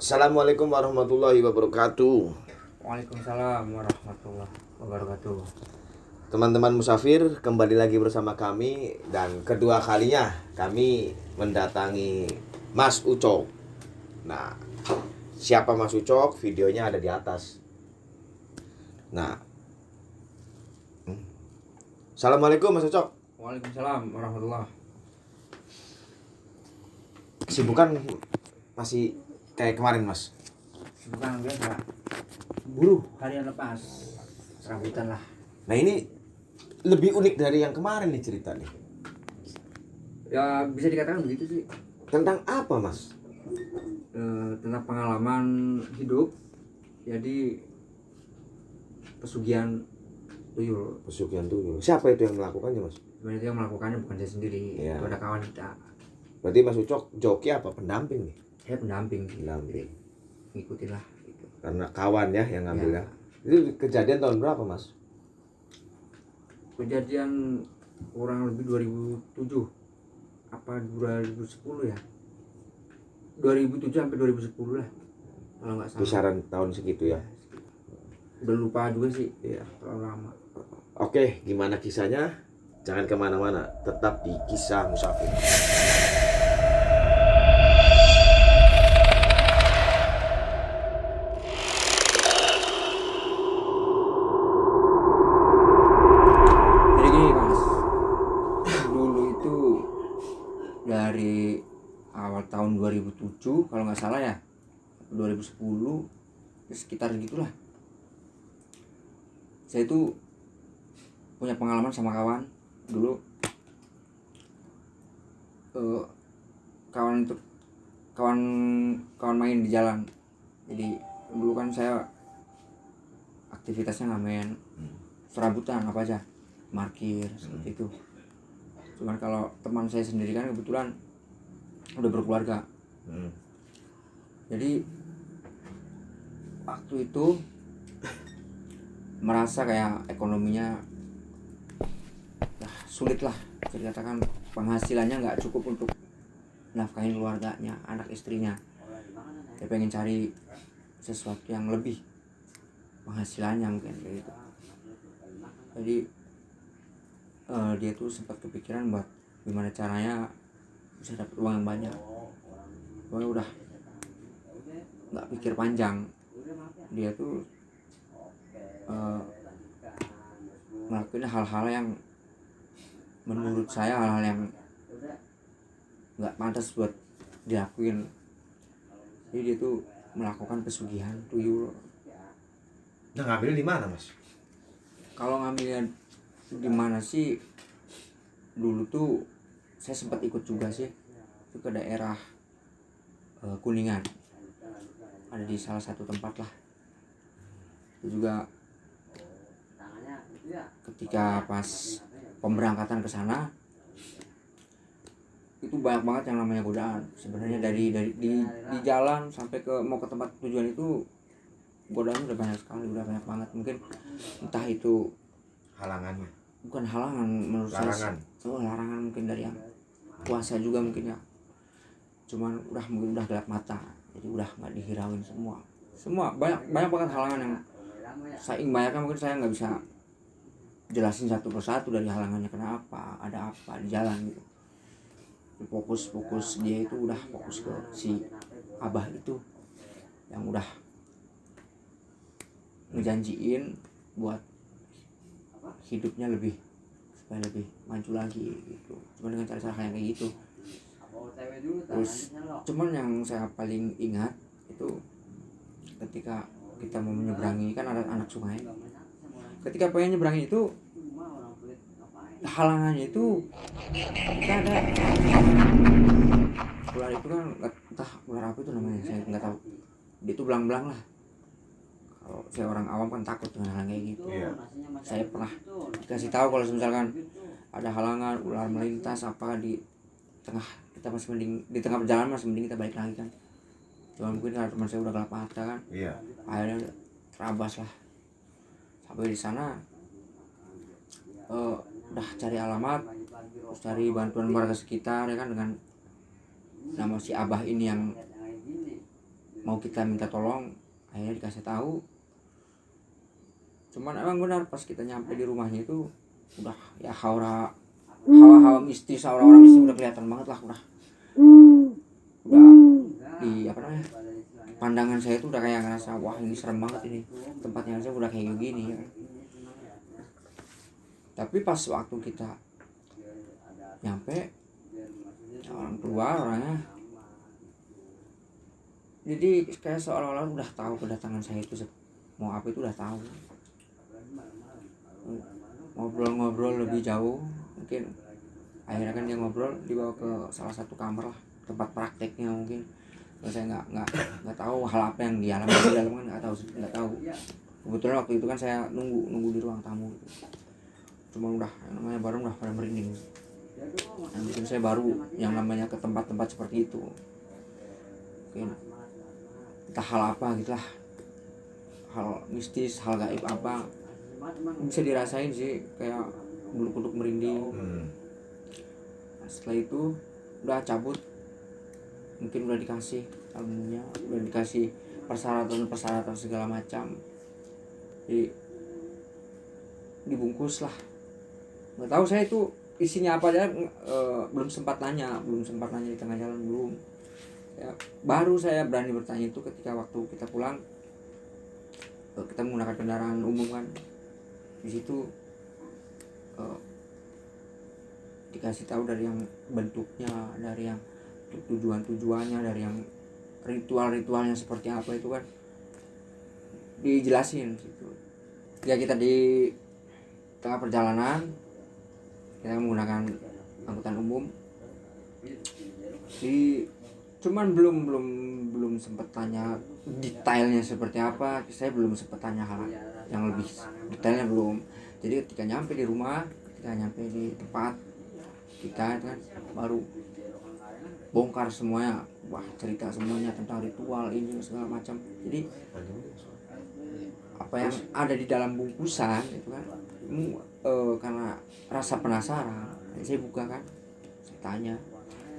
Assalamualaikum warahmatullahi wabarakatuh. Waalaikumsalam warahmatullahi wabarakatuh. Teman-teman musafir, kembali lagi bersama kami dan kedua kalinya kami mendatangi Mas Ucok. Nah, siapa Mas Ucok? Videonya ada di atas. Nah, Assalamualaikum Mas Ucok. Waalaikumsalam warahmatullahi. Kesibukan masih kayak kemarin Mas? Bukan biasa. Buruh harian lepas. Serabutan lah. Nah ini lebih unik dari yang kemarin nih cerita nih. Ya bisa dikatakan begitu sih. Tentang apa Mas? Tentang pengalaman hidup. Jadi pesugihan tuyul. Pesugihan tuyul. Siapa itu yang melakukannya Mas? Sebenarnya yang melakukannya bukan saya sendiri. Ya. Itu ada kawan kita. Berarti Mas Ucok joki apa? Pendamping nih? Saya pendamping. Pendamping. Ngikutin lah. Gitu. Karena kawan ya yang ngambil ya. Ya. Itu kejadian tahun berapa Mas? Kejadian kurang lebih 2007 apa 2010 ya, 2007 sampai 2010 lah kalau nggak salah. Kisaran tahun segitu ya. Udah lupa juga sih, Iya. terlalu lama. Oke, gimana kisahnya? Jangan kemana-mana, tetap di Kisah Musafir. Jadi gini mas, dulu itu dari awal tahun 2007 kalau nggak salah ya, 2010 sekitar gitulah. Saya itu punya pengalaman sama kawan dulu. Kawan itu kawan main di jalan. Jadi dulu kan saya aktivitasnya ngamen, serabutan apa aja, parkir seperti itu. Cuman kalau teman saya sendiri kan kebetulan udah berkeluarga. Jadi waktu itu merasa kayak ekonominya sulit lah, bisa dikatakan penghasilannya nggak cukup untuk nafkahin keluarganya, anak istrinya. Dia pengen cari sesuatu yang lebih penghasilannya mungkin kayak gitu. Jadi dia tuh sempat kepikiran buat gimana caranya bisa dapat uang yang banyak. Pokoknya udah nggak pikir panjang, dia tuh ngelakuin hal-hal yang menurut saya hal-hal yang nggak pantas buat dilakuin. Jadi dia tuh melakukan pesugihan tuyul. Nah, ngambil di mana Mas? Kalau ngambilnya di mana sih, dulu tuh saya sempat ikut juga sih, itu ke daerah Kuningan, ada di salah satu tempat lah. Itu juga ketika pas pemberangkatan ke sana itu banyak banget yang namanya godaan. Sebenarnya dari di jalan sampai ke mau ke tempat tujuan itu godaan udah banyak sekali, udah banyak banget. Mungkin entah itu Halangannya. bukan halangan menurut Larangan. saya, larangan mungkin dari yang kuasa juga mungkin ya. Cuman mungkin udah gelap mata, jadi udah nggak dihirauin semua banyak banget halangan yang saking banyaknya mungkin saya nggak bisa jelasin satu persatu dari halangannya kenapa, ada apa di jalan gitu. Fokus dia itu udah fokus ke si abah itu yang udah ngejanjiin buat hidupnya supaya lebih maju lagi gitu, cuman dengan cara yang kayak gitu. Terus cuman yang saya paling ingat itu ketika kita mau menyeberangi, kan ada anak sungai, ketika pengen nyeberangi itu halangannya itu kita ada ular itu kan, entah ular apa itu namanya, saya nggak tahu. Dia itu belang-belang lah. Kalau saya orang awam kan takut dengan hal kayak gitu. Iya. Saya pernah dikasih tahu kalau misalkan ada halangan ular melintas apa di tengah, kita masih mending di tengah perjalanan masih mending kita balik lagi kan. Cuma mungkin karena teman saya udah gelap mata kan, Iya. akhirnya terabas lah. Sampai di sana udah cari alamat, terus cari bantuan warga sekitar ya kan, dengan nama si abah ini yang mau kita minta tolong, akhirnya dikasih tahu. Cuman emang benar pas kita nyampe di rumahnya itu udah ya hawa-hawa mistis, orang-orang mistis udah kelihatan banget lah, udah di apa namanya, pandangan saya itu udah kayak ngerasa wah ini serem banget ini tempatnya aja udah kayak gini ya. Tapi pas waktu kita nyampe orang keluar orangnya, jadi kayak seolah-olah udah tahu kedatangan saya itu mau apa, itu udah tahu. Ngobrol-ngobrol lebih jauh, mungkin akhirnya kan dia ngobrol dibawa ke salah satu kamar lah, tempat prakteknya mungkin. Terus saya nggak tahu hal apa yang dialami di dalam, kan nggak tahu. Kebetulan waktu itu kan saya nunggu di ruang tamu gitu. Cuma udah yang namanya baru udah pada merinding. Yang bikin saya baru yang namanya ke tempat-tempat seperti itu, mungkin entah hal apa gitulah, hal mistis, hal gaib apa bisa dirasain sih, kayak bulu kuduk merinding. Nah, setelah itu udah cabut, mungkin udah dikasih albumnya, udah dikasih persyaratan segala macam, jadi dibungkus lah. Nggak tahu saya itu isinya apa aja, belum sempat nanya di tengah jalan, belum ya, baru saya berani bertanya itu ketika waktu kita pulang. Kita menggunakan kendaraan umum kan, di situ dikasih tahu dari yang bentuknya, dari yang tujuannya, dari yang ritualnya seperti apa itu kan dijelasin gitu. Ya kita di tengah perjalanan kita menggunakan angkutan umum, cuman belum sempat tanya detailnya seperti apa. Saya belum sempat tanya hal yang lebih detailnya, belum. Jadi ketika nyampe di rumah, ketika nyampe di tempat kita kan, baru bongkar semuanya, wah cerita semuanya tentang ritual ini segala macam. Jadi apa yang ada di dalam bungkusan itu kan, karena rasa penasaran saya buka kan, saya tanya.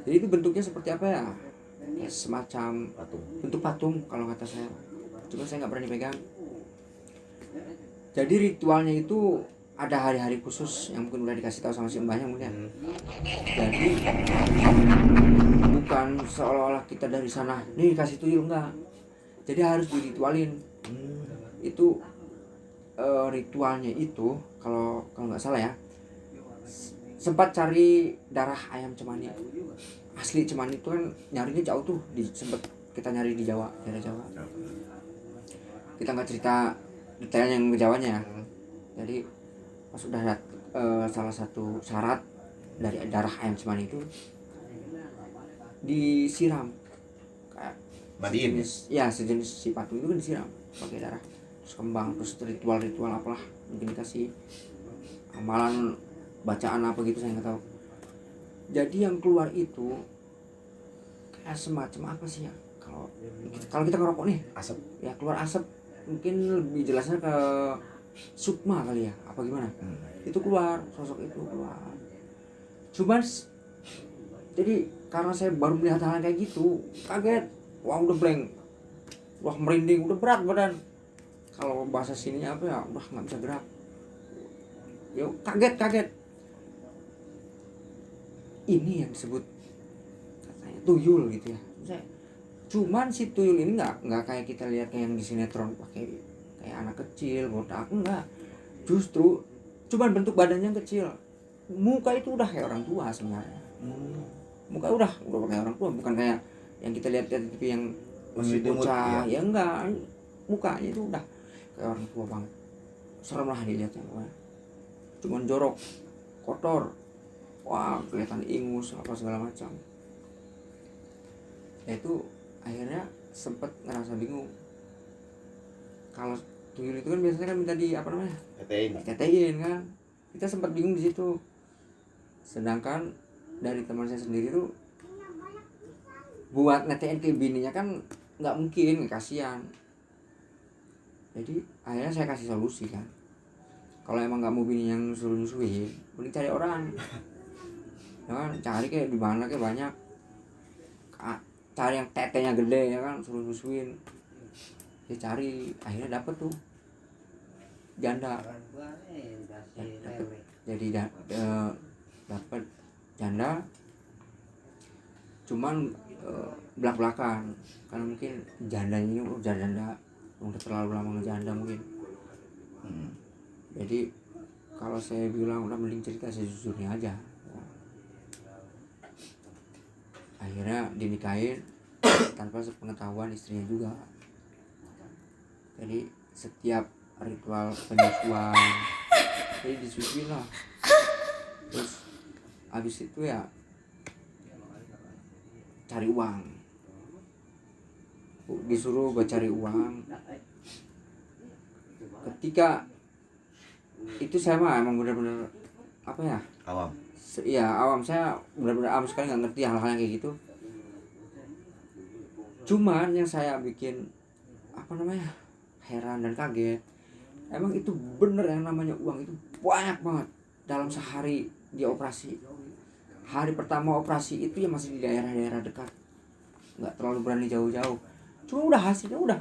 Jadi itu bentuknya seperti apa ya, semacam bentuk patung kalau kata saya, cuma saya nggak berani pegang. Jadi ritualnya itu ada hari-hari khusus yang mungkin udah dikasih tahu sama si mbahnya mungkin. Jadi bukan seolah-olah kita dari sana nih kasih tuyul, enggak. Jadi harus diritualin. Itu ritualnya itu kalau nggak salah ya, sempat cari darah ayam cemani. Asli cemani itu kan nyarinya jauh tuh, sempat kita nyari di Jawa, daerah Jawa. Kita nggak cerita detail yang ke Jawanya ya. Jadi pas udah salah satu syarat dari darah ayam cemani itu disiram kayak mandiin sejenis si patung itu kan disiram pakai darah, terus kembang, terus ritual apalah, mungkin dikasih amalan bacaan apa gitu, saya nggak tahu. Jadi yang keluar itu kayak semacam apa sih ya, kalau kita ngerokok nih asap ya, keluar asap, mungkin lebih jelasnya ke sukma kali ya, apa gimana. Itu keluar, sosok itu keluar. Cuman jadi karena saya baru melihat hal kayak gitu, kaget, wah udah blank, wah merinding, udah berat badan. Kalau bahasa sininya apa ya, udah nggak bisa gerak. Ya kaget. Ini yang disebut katanya tuyul gitu ya. Cuman si tuyul ini nggak kayak kita lihat kayak yang di sinetron, pakai kayak anak kecil botak, enggak. Justru cuman bentuk badannya kecil, muka itu udah kayak orang tua sebenarnya. Muka udah kayak orang tua, bukan kayak yang kita lihat di TV yang masih bocah ya, enggak. Mukanya itu udah kayak orang tua banget, serem lah dilihatnya. Cuman jorok, kotor, wah kelihatan ingus apa segala macam. Ya itu akhirnya sempet ngerasa bingung. Kalau tuyul itu kan biasanya kan minta di apa namanya, tetein kan. Kita sempat bingung di situ. Sedangkan dari teman saya sendiri tuh buat netein ke bininya kan nggak mungkin, kasihan. Jadi akhirnya saya kasih solusi kan, kalau emang nggak mau bini yang suruh nyusuin, mending cari orang. Ya kan, cari kayak di mana kayak banyak. cari yang tetenya gede ya kan, suruh susuin. Dia cari, akhirnya dapet tuh janda. Jadi dapat janda, cuman belak-belakan karena mungkin jandanya ini udah terlalu lama ngejanda mungkin. Jadi kalau saya bilang udah mending cerita sejujurnya aja. Akhirnya dinikahin tanpa sepengetahuan istrinya juga. Jadi setiap ritual penyusuan jadi disusuin lah. Terus habis itu ya cari uang, disuruh buat cari uang. Ketika itu saya mah emang bener-bener apa ya, Awam. ya awam, saya bener-bener awam sekali, nggak ngerti hal-hal yang kayak gitu. Cuman yang saya bikin apa namanya heran dan kaget, emang itu bener yang namanya uang itu banyak banget dalam sehari dia operasi. Hari pertama operasi itu ya masih di daerah-daerah dekat, nggak terlalu berani jauh-jauh. Cuma udah hasilnya udah,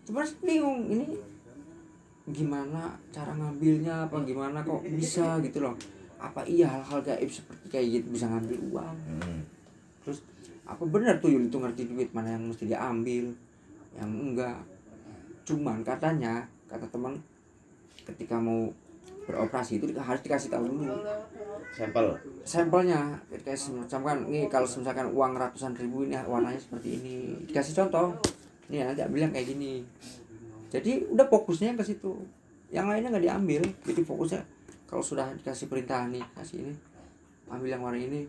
cuma bingung ini gimana cara ngambilnya, apa gimana kok bisa gitu loh. Apa iya hal-hal gaib seperti kayak gitu bisa ngambil uang? Terus apa benar tuh Yul itu ngerti duit mana yang mesti diambil, yang enggak? Cuman katanya, kata teman, ketika mau beroperasi itu harus dikasih tahu dulu sampelnya. Kayak semacam kan, nih kalau misalkan uang ratusan ribu ini warnanya seperti ini, dikasih contoh, nih nanti bilang kayak gini. Jadi udah fokusnya ke situ, yang lainnya nggak diambil. Jadi fokusnya kalau sudah dikasih perintah nih, kasih ini, ambil yang warna ini,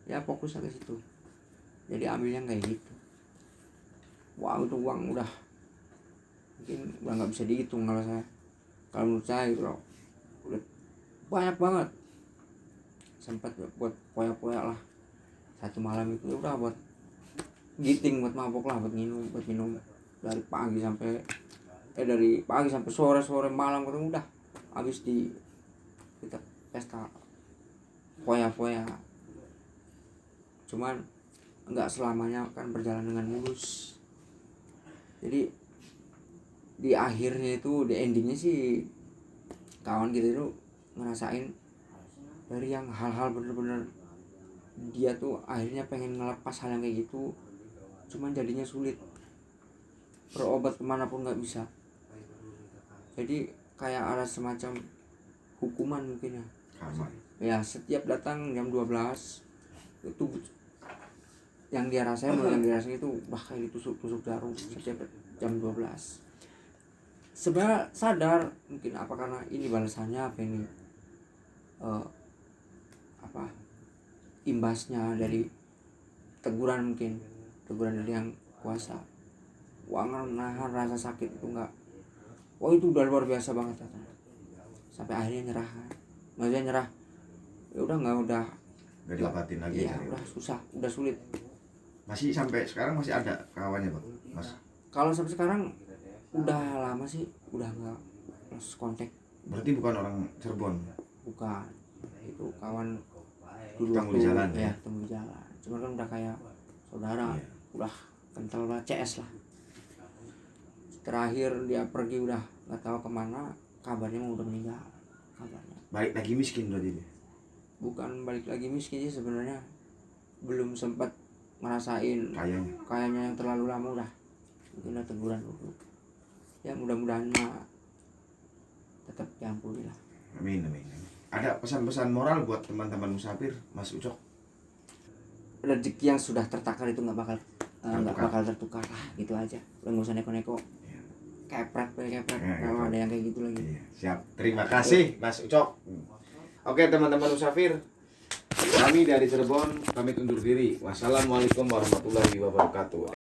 ya fokusnya ke situ. Jadi ambilnya kayak gitu. Wow, itu uang udah mungkin udah nggak bisa dihitung kalau menurut saya gitu loh. Udah banyak banget. Sempat buat poya-poya lah, satu malam itu udah buat giting, buat mabok lah, buat minum dari pagi sampai sore malam ketemu udah habis di kita pesta poya-poya. Cuman nggak selamanya kan berjalan dengan mulus. Jadi di akhirnya itu, di endingnya sih kawan kita itu ngerasain dari yang hal-hal bener-bener dia tuh akhirnya pengen ngelepas hal yang kayak gitu, cuman jadinya sulit, berobat kemanapun nggak bisa. Jadi kayak ada semacam hukuman mungkin ya. Ya setiap datang jam 12 itu yang dia rasain itu kayak ditusuk jarum setiap jam 12. Sebenarnya sadar mungkin apa karena ini balasannya, apa ini imbasnya dari teguran dari yang kuasa. Uang nahan rasa sakit itu enggak. Itu udah luar biasa banget katanya. Sampai akhirnya nyerah. Maksudnya nyerah. Ya udah enggak diobatin lagi. Iya, udah susah, udah sulit. Masih sampai sekarang masih ada kawannya, Pak? Mas. Kalau sampai sekarang udah lama sih, udah enggak lost kontak. Berarti bukan orang Cirebon. Bukan. Itu kawan dulu ketemu di jalan ya. Ketemu di jalan. Cuma kan udah kayak saudara, udah kental banget, CS lah. Terakhir dia pergi udah nggak tahu kemana, kabarnya udah meninggal kabarnya. Balik lagi miskin berarti dia. Bukan balik lagi miskin sih sebenarnya, belum sempat ngerasain kayaknya yang terlalu lama. Udah mungkin udah teguran dulu ya, mudah-mudahan mah tetap diampuni lah. Amin. Ada pesan-pesan moral buat teman-teman musafir, Mas Ucok? Rezeki yang sudah tertakar itu nggak bakal tertukar lah, gitu aja. Udah nggak usah neko-neko. Kepret kalau ada yang kayak gitu lagi. Siap. Terima kasih Mas Ucok. Oke teman-teman musafir, kami dari Cirebon pamit undur diri. Wassalamualaikum warahmatullahi wabarakatuh.